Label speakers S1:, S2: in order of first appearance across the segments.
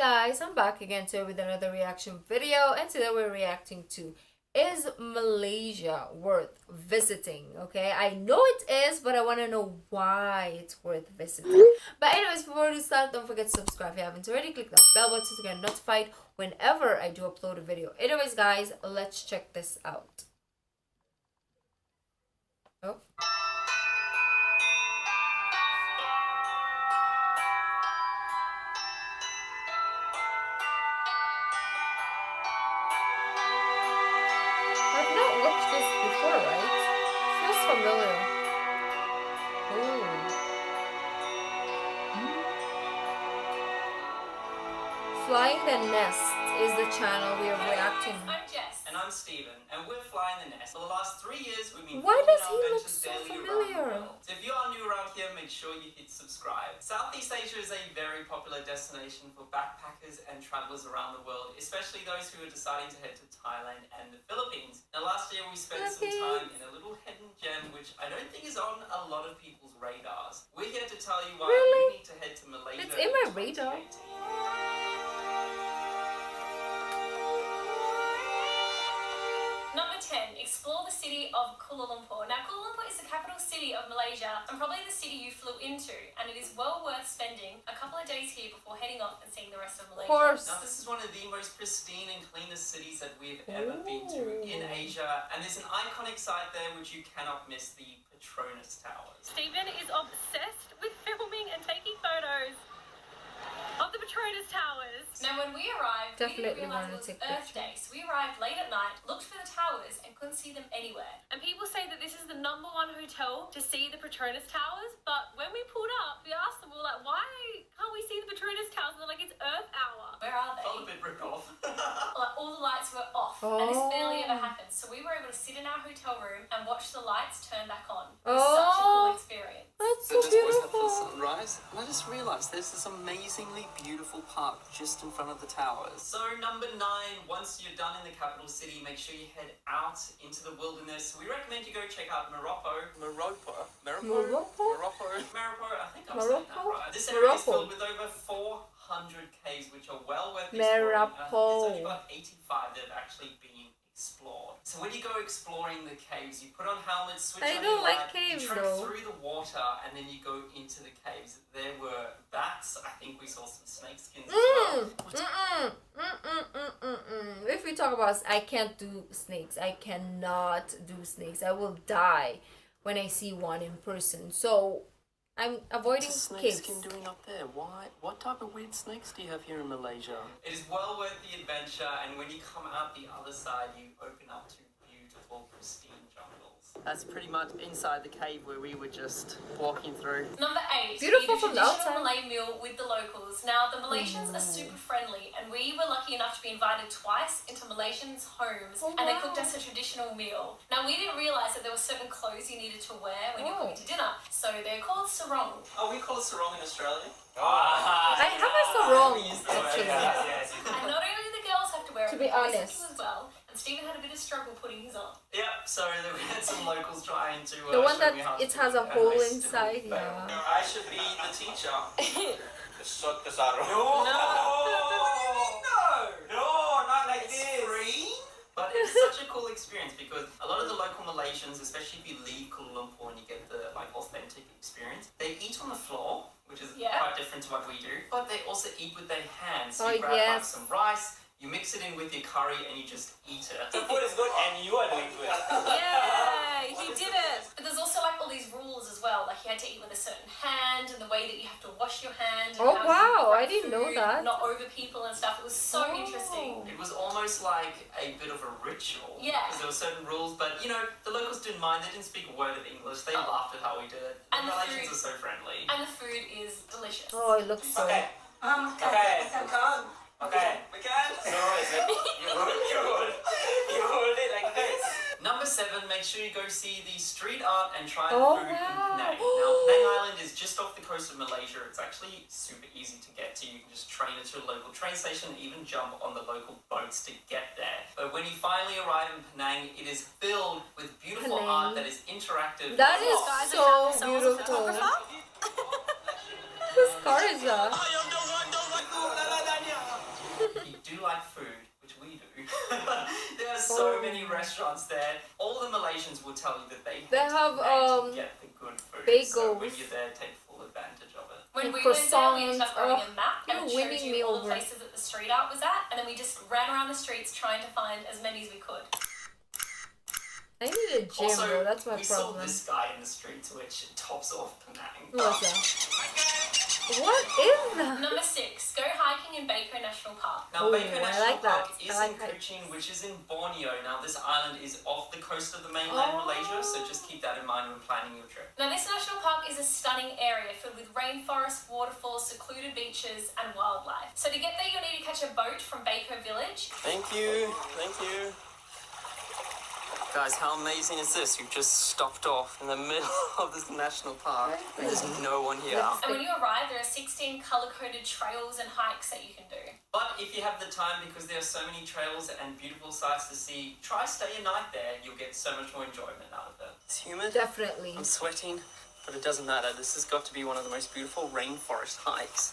S1: guys, I'm back again today with another reaction video, and today we're reacting to is Malaysia worth visiting? Okay, I know it is, but I want to know why it's worth visiting. But anyways, before we start, don't forget to subscribe if you haven't already. Click that bell button to get notified whenever I do upload a video. Anyways guys, let's check this out. Oh. I've not watched this before, right? Feels familiar. Oh. Flying the Nest is the channel we are reacting.
S2: I'm Jess.
S3: And I'm Steven, and we're Flying the Nest. For the last 3 years, we've been
S1: Why
S3: filming
S1: does
S3: our
S1: he look
S3: adventures
S1: so
S3: daily around the
S1: familiar?
S3: world. So if you are new around here, make sure you hit subscribe. Southeast Asia is a very popular destination for backpackers and travelers around the world, especially those who are deciding to head to Thailand and the Philippines. Now last year we spent some time in a little hidden gem which I don't think is on a lot of people's radars. We're here to tell you why you need to head to Malaysia.
S1: It's in my radar.
S2: Number 10, explore the city of Kuala Lumpur. Now, Kuala Lumpur is the capital city of Malaysia and probably the city you flew into, and it is well worth spending a couple of days here before heading off and seeing the rest of Malaysia.
S1: Of course.
S3: Now, this is one of the most pristine and cleanest cities that we've ever been to in Asia, and there's an iconic site there which you cannot miss, the Petronas Towers.
S2: Steven is obsessed with filming and taking photos of the Petronas Towers. Now, when we arrived,
S1: Definitely
S2: we didn't realize
S1: wanted to
S2: it was
S1: take
S2: Earth Day, so we arrived late at night, looked for the towers, and couldn't see them anywhere. And people say that this is the #1 hotel to see the Petronas Towers, but when we pulled up, we asked them, we were like, why can't we see the Petronas Towers? And they're like, it's Earth Hour. Where are they?
S3: Felt a bit ripped off.
S2: Like, all the lights were off, and this barely ever happened. So we were able to sit in our hotel room and watch the lights turn back on. It was such a cool experience.
S1: That's so
S3: This was the
S1: beautiful.
S3: sunrise, and I just realised there's this amazingly beautiful park just in front of the towers. So number 9, once you're done in the capital city, make sure you head out into the wilderness. We recommend you go check out Moropo. Moropo? I think I'm saying that right. This area is filled with over 400 caves, which are well worth exploring. There's only about 85 that have actually been explored. So when you go exploring the caves, you put on helmets, switch on your light, you trek through the water, and then you go into the caves. There were bats. I think we saw some snake skins as well.
S1: If we talk about, I can't do snakes. I cannot do snakes. I will die when I see one in person. So I'm avoiding
S4: snake skin doing up there? Why? What type of weird snakes do you have here in Malaysia?
S3: It is well worth the adventure, and when you come out the other side, you open up to beautiful, pristine jungles.
S4: That's pretty much inside the cave where we were just walking through.
S2: Number 8,
S1: beautiful
S2: eat a
S1: from the
S2: traditional
S1: outside.
S2: Malay meal with the locals. Now, the Malaysians are super friendly, and we were lucky enough to be invited twice into Malaysians' homes, and they cooked us a traditional meal. Now, we didn't realise that there were certain clothes you needed to wear when you're cooking to dinner, so they're called sarong.
S3: Oh, we call it sarong in Australia.
S1: I have a sarong, actually.
S2: And not only the girls have to wear it,
S1: To be
S2: the boys have
S1: honest.
S2: to as well. And Stephen had a bit of struggle putting his on.
S3: Yep, so we had some locals trying to
S1: The one
S3: show
S1: that
S3: me how to
S1: it
S3: do
S1: has a
S3: and I
S1: hole
S3: still
S1: inside,
S3: failed.
S1: yeah.
S3: I should be the teacher.
S5: Shot the sarong.
S3: No, not like this. But it's such a cool experience because a lot of the local Malaysians, especially if you leave Kuala Lumpur and you get the authentic experience, they eat on the floor, which is quite different to what we do. But they also eat with their hands. So you grab some rice, you mix it in with your curry, and you just eat it.
S5: The food is good and you are doing good.
S2: Yeah, he did it. But there's also like all these rules as well. Like you had to eat with a certain hand, and the way that you have to wash your hand. And
S1: I didn't know that.
S2: Not over people and stuff. It was so interesting.
S3: It was almost like a bit of a ritual.
S2: Yeah.
S3: Because there were certain rules, but you know, the locals didn't mind. They didn't speak a word of English. They laughed at how we did it.
S2: And
S3: the Malaysians are so friendly.
S2: And the food is delicious.
S1: Oh, it looks so...
S5: Okay. Okay. We can. So you hold it like this.
S3: Number 7, make sure you go see the street art and try the food in Penang. Now, Penang Island is just off the coast of Malaysia. It's actually super easy to get to. You can just train into a local train station and even jump on the local boats to get there. But when you finally arrive in Penang, it is filled with beautiful art that is interactive.
S1: That is so beautiful. Whose car is that?
S3: like food, which we do, there are so many restaurants there. All the Malaysians will tell you that they
S1: have
S3: to get the good food.
S1: bagels.
S3: So when you're there, take full advantage of it.
S2: When
S1: And
S2: we went there, we ended
S1: croissants.
S2: up having a map and
S1: you're
S2: it showed
S1: winning me
S2: you all the
S1: over.
S2: places that the street art was at, and then we just ran around the streets trying to find as many as we could.
S1: I need a gym,
S3: Also,
S1: bro. That's my
S3: we
S1: problem.
S3: saw this guy in the streets, which tops off Penang.
S1: What's that? What is that?
S2: Number 6, go hiking in Baguio National Park.
S3: Now,
S1: Ooh,
S3: Baguio
S1: I
S3: National
S1: like that.
S3: Park is
S1: I like
S3: in
S1: that.
S3: Kuching, which is in Borneo. Now, this island is off the coast of the mainland Malaysia, so just keep that in mind when planning your trip.
S2: Now, this national park is a stunning area filled with rainforests, waterfalls, secluded beaches, and wildlife. So to get there, you'll need to catch a boat from Baguio Village.
S4: Thank you. Thank you. Guys, how amazing is this? We've just stopped off in the middle of this national park. There's no one here.
S2: And when you arrive, there are 16 colour-coded trails and hikes that you can do.
S3: But if you have the time, because there are so many trails and beautiful sights to see, try stay a night there. You'll get so much more enjoyment out of it.
S4: It's humid.
S1: Definitely.
S4: I'm sweating, but it doesn't matter. This has got to be one of the most beautiful rainforest hikes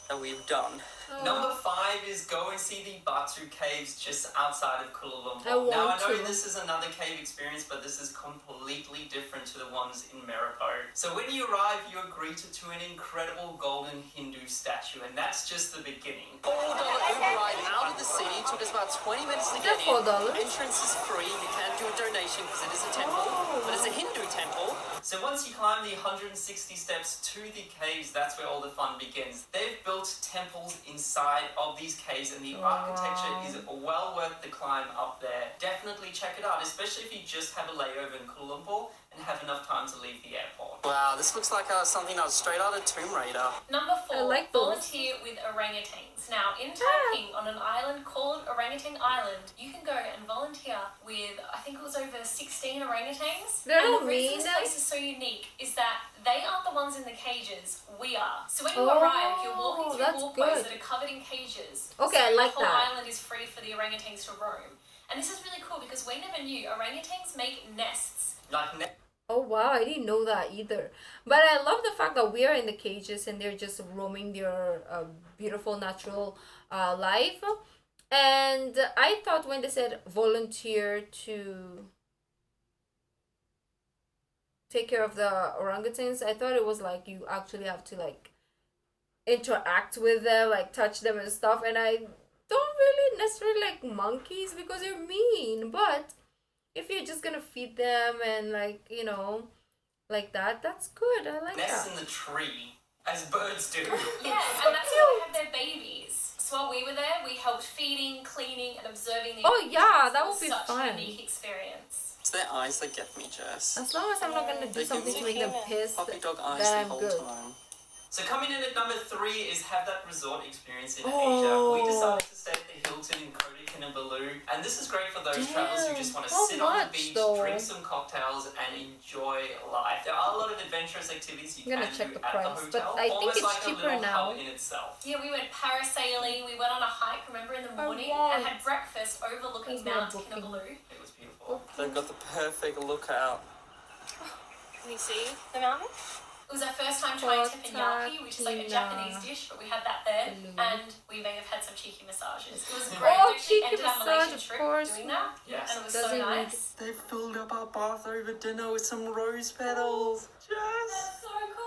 S4: that we've done.
S3: Number 5 is go and see the Batu Caves just outside of Kuala Lumpur.
S1: I want
S3: Now, I know
S1: to.
S3: this is another cave experience, but this is completely different to the ones in Merapo. So when you arrive, you are greeted to an incredible golden Hindu statue, and that's just the beginning.
S4: $4 Uber ride out of the city. Took us about 20 minutes to get
S1: Is
S4: in.
S1: that $4?
S4: Entrance is free. You can do a donation because it is a temple, but it's a Hindu temple.
S3: So once you climb the 160 steps to the caves, that's where all the fun begins. They've built temples inside of these caves, and the architecture is well worth the climb up there. Definitely check it out, especially if you just have a layover in Kuala Lumpur and have enough time to leave the airport.
S4: Wow, this looks like something that was straight out of Tomb Raider.
S2: Number 4,
S1: I like those.
S2: volunteer with orangutans. Now, in Taiping, on an island called Orangutan Island, you can go and volunteer with, I think it was over 16 orangutans.
S1: They're
S2: and
S1: not
S2: the reason
S1: mean.
S2: this place is so unique is that they aren't the ones in the cages, we are. So when you
S1: Oh,
S2: arrive, you're walking through
S1: that's
S2: walkways
S1: good.
S2: that are covered in cages.
S1: Okay,
S2: so
S1: I like
S2: the whole
S1: that.
S2: island is free for the orangutans to roam. And this is really cool because we never knew orangutans make nests.
S1: Oh wow, I didn't know that either. But I love the fact that we are in the cages and they're just roaming their beautiful natural life. And I thought when they said volunteer to take care of the orangutans, I thought it was like you actually have to like interact with them, like touch them and stuff. And I don't really necessarily like monkeys because they're mean, but if you're just gonna feed them and like, you know, like that, that's good. I like
S3: Nests
S1: that.
S3: in the tree, as birds do.
S2: Yeah, and that's how they have their babies. So while we were there, we helped feeding, cleaning, and observing the
S1: Oh, yeah,
S2: orangutans.
S1: that
S2: It
S1: would
S2: was
S1: be
S2: such
S1: fun.
S2: a unique experience.
S4: It's their eyes that get me, Jess.
S1: As long as I'm not gonna do
S4: They
S1: something
S4: give
S1: to
S4: me
S1: make them pissed,
S4: puppy dog eyes
S1: then
S4: the
S1: I'm
S4: whole
S1: good.
S4: time.
S3: So coming in at number 3 is have that resort experience in
S1: Oh.
S3: Asia. We decided to stay at the Hilton in Kota Kinabalu, and this is great for those travelers who just want to
S1: How
S3: sit on the
S1: much,
S3: beach,
S1: though?
S3: drink some cocktails, and enjoy life. There are a lot of adventurous activities you
S1: I'm gonna
S3: can
S1: check
S3: do
S1: the
S3: at
S1: price,
S3: the
S1: but
S3: hotel.
S1: I think
S3: almost
S1: it's
S3: like
S1: cheaper
S3: a little
S1: now.
S3: hub in itself.
S2: Yeah, we went parasailing, we went on a hike, remember, in the morning,
S1: want-
S2: and had breakfast overlooking
S1: Where's my
S2: Mount
S1: booking?
S2: Kinabalu.
S3: It was beautiful.
S4: They've got the perfect lookout.
S2: Can you see the mountain? It was our first time trying teppanyaki, which is like a
S1: Kotakina.
S2: Japanese dish, but we had that there,
S1: Hello.
S2: and we may have had some cheeky massages. It was great.
S1: Oh,
S2: We actually
S1: cheeky
S2: ended our
S1: massage,
S2: Malaysian
S1: of
S2: trip
S1: course.
S2: doing that,
S3: Yes.
S2: and it was
S1: Does
S2: so
S1: it
S2: nice.
S4: They filled up our bath over dinner with some rose petals. Jess!
S2: That's so cool.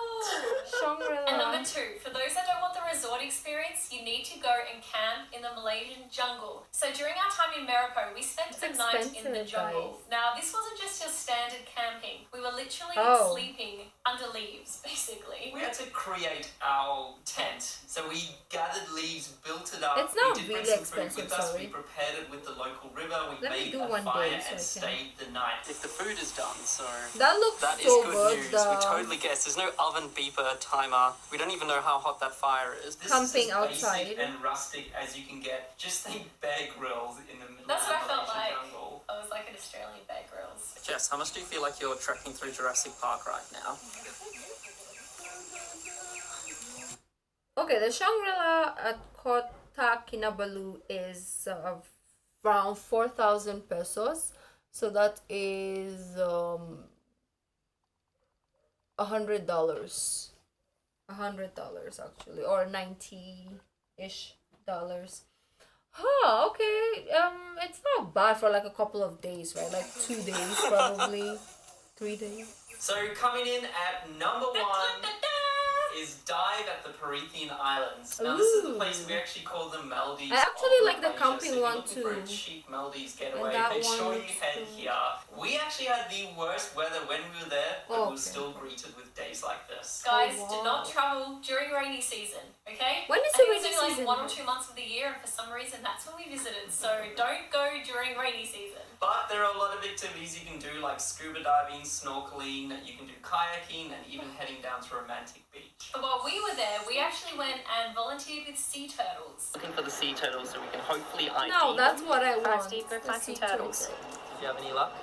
S1: Shangri-La.
S2: And number 2, for those that don't want the resort experience, you need to go and camp in the Malaysian jungle. So during our time in Merapo, we spent
S1: It's
S2: the night in the
S1: expensive,
S2: jungle. Now, this wasn't just your standard camping. We were literally
S1: Oh.
S2: sleeping under leaves, basically.
S3: We had to create our tent. So we gathered leaves, built it up.
S1: It's not
S3: we did bring
S1: really
S3: some food
S1: expensive,
S3: with us.
S1: sorry.
S3: We prepared it with the local river. We
S1: Let me
S3: made
S1: do
S3: a
S1: one
S3: fire
S1: day so I
S3: and
S1: can-
S3: stayed the night.
S4: If the food is done, so...
S1: That looks
S4: That is
S1: so
S4: good
S1: good.
S4: news. We totally guessed. There's no oven, beeper, timer. We don't even know how hot that fire is.
S3: This
S1: Camping
S3: is as
S1: outside.
S3: basic and rustic as you can get. Just think Bear Grylls in the middle
S2: That's
S3: of the
S2: what I felt
S3: Malaysian
S2: like.
S3: jungle.
S2: I was like an Australian Bear Grylls.
S4: Jess, how much do you feel like you're trekking through Jurassic Park right now?
S1: Okay, the Shangri-La at Kota Kinabalu is around 4,000 pesos. So that is $100. $100 actually, or 90-ish dollars. Huh, okay. It's not bad for like a couple of days, right? Like 2 days probably. 3 days.
S3: So coming in at number 1 is dive at the Promethean Islands. Now this is the place we actually call the Maldives.
S1: I actually
S3: of
S1: like the
S3: Malaysia.
S1: camping
S3: So if
S1: one
S3: you're looking for
S1: too.
S3: a cheap Maldives getaway,
S1: that
S3: make
S1: one
S3: sure you
S1: looks
S3: head
S1: cool.
S3: here. We actually had the worst weather when we were there, but we were still greeted with days like this.
S2: Guys,
S1: Oh,
S2: do
S1: wow.
S2: not travel during rainy season, okay?
S1: When is
S2: I
S1: the
S2: think
S1: rainy
S2: it's only
S1: season?
S2: like 1 or 2 months of the year, and for some reason that's when we visited. So don't go during rainy season.
S3: But there are a lot of activities you can do, like scuba diving, snorkeling, you can do kayaking, and even heading down to romantic beach.
S2: But while we were there, we actually went and volunteered with sea turtles.
S4: Looking for the sea turtles so we can hopefully ID
S1: No, that's what I want.
S6: Steve, go
S1: the
S6: find some
S1: sea
S6: turtles.
S4: If you have any luck.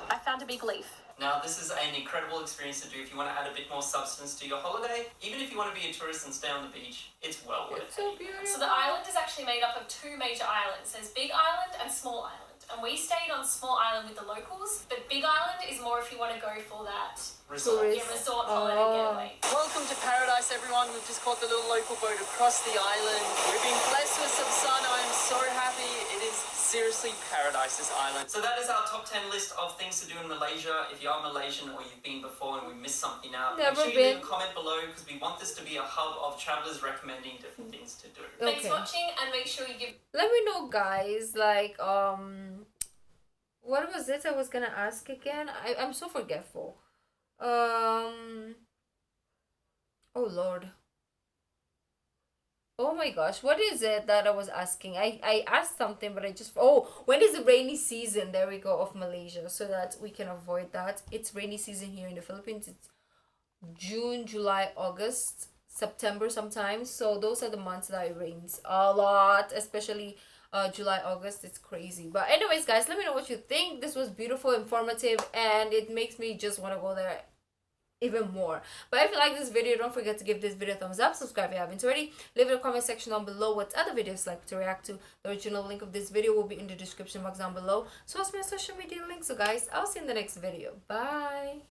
S6: I found a big leaf.
S3: Now, this is an incredible experience to do if you want to add a bit more substance to your holiday. Even if you want to be a tourist and stay on the beach, it's well worth it.
S1: It's so beautiful.
S2: So the island is actually made up of 2 major islands. There's Big Island and Small Island. And we stayed on Small Island with the locals, but Big Island is more if you want to go for that
S3: Resort.
S2: resort holiday getaway.
S4: Welcome to paradise, everyone. We've just caught the little local boat across the island. We've been blessed with some sun. I'm so happy. It is seriously paradise, this island.
S3: So that is our top 10 list of things to do in Malaysia. If you are Malaysian or you've been before and we missed something out,
S1: Never
S3: make sure you
S1: been.
S3: leave a comment below because we want this to be a hub of travellers recommending different things to do.
S2: Thanks
S1: Okay.
S2: for watching, and make sure you give
S1: Let me know, guys, like what was it I was gonna ask again? I'm so forgetful. Oh Lord. Oh my gosh, what is it that I was asking? I asked something, but I just... Oh, when is the rainy season? There we go, of Malaysia, so that we can avoid that. It's rainy season here in the Philippines. It's June, July, August, September sometimes. So those are the months that it rains a lot, especially July, August. It's crazy. But anyways, guys, let me know what you think. This was beautiful, informative, and it makes me just want to go there even more. But if you like this video, don't forget to give this video a thumbs up, subscribe if you haven't already, leave in the comment section down below what other videos like to react to. The original link of this video will be in the description box down below, so as my social media links. So guys, I'll see you in the next video. Bye.